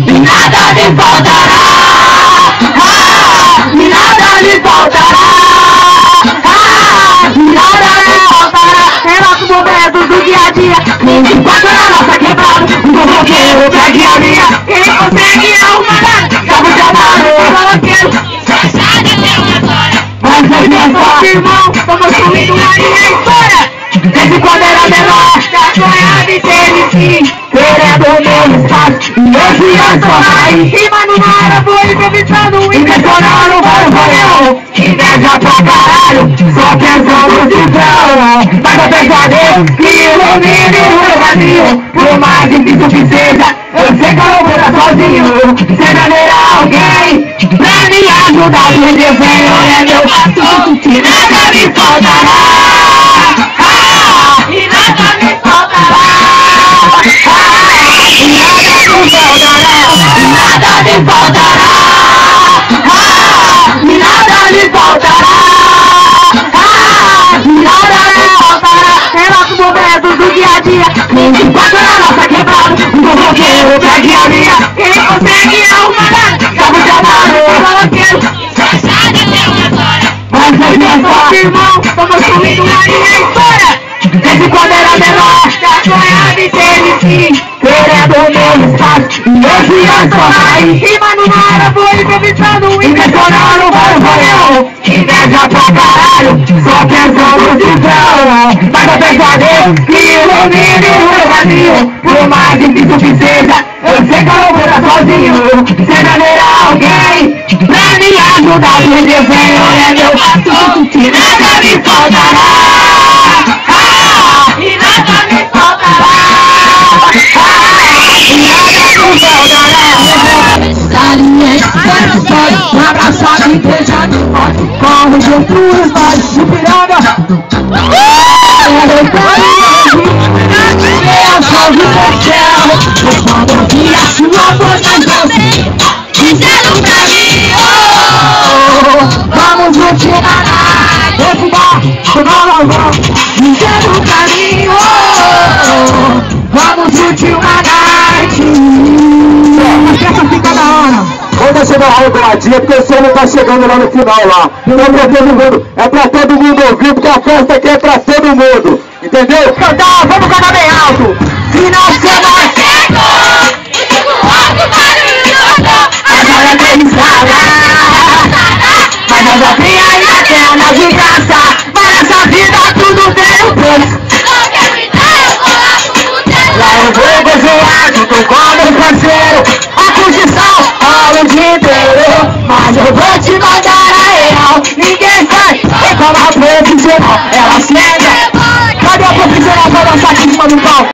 e nada lhe faltará. E nada lhe faltará. E nada lhe faltará. É nosso momento do dia a dia, 24 na nossa quebrada, um bloqueiro pegue a linha. Quem consegue arrumar nada, sabe chamar o bloqueiro. Mas hoje é só irmão, tô construindo uma linha história. Desde quando era menor, já sonhava em ter sim, querendo o meu espaço. E hoje eu sou lá em cima no mar, vou improvisando, impressionando vários roleão. Inveja pra caralho, só pensando de vão. Mas eu penso a Deus que ilumine o meu vazio. Por mais difícil que seja, eu sei que eu não vou estar sozinho. Seja nele alguém pra me ajudar. O desenho é meu patrão, que nada me faltará. E nada me faltará. E nada me faltará. E nada me faltará. E nada me faltará. E nada me faltará. É nosso momento do dia a dia, 24 na nossa quebrada, um bloqueiro pegue a linha. Quem consegue arrumar nada, sabe chamar o bloqueiro. Mas hoje é só irmão, tô construindo uma linha história. Desde quando era menor, já sonhava em ter sim, querendo o meu espaço. E hoje eu estou lá em cima no mar, vou improvisando, impressionando vários roleão. Inveja pra caralho, só pensando de vão. Mas eu penso a Deus que ilumine o meu vazio. Por mais difícil que seja, eu sei que eu não vou estar sozinho. Seja nele alguém pra me ajudar. O desenho é meu patrão, que nada me faltará. E nada me faltará. E nada me faltará. Galinha história, um abraçado e beijado. Com o Jesus, nós de piranga. Eu sou do céu, quando vi a sua voz nas mãos, dizendo pra mim, vamos continuar na dizendo pra mim, vamos curtir uma night. A festa fica da hora. Vamos deixar uma roubadinha, porque o som não tá chegando lá no final lá. É pra todo mundo ouvir, porque a festa aqui é pra todo mundo. Entendeu? Cantar, vamos cantar bem alto. Final de semana chegou, e tudo alto, barulho, agora tem estrada. Mas nós já tem aí na tela de graça. Mas nessa vida tudo tem um preço. Não quero gritar, eu vou lá pro puteiro. Lá eu vou gozoado, tô com meu parceiro. A curtição rola o dia inteiro. Mas eu vou te mandar a real. Ninguém sai, é como a profissional. Ela chega. Cadê a profissional pra dançar aqui em cima do palco?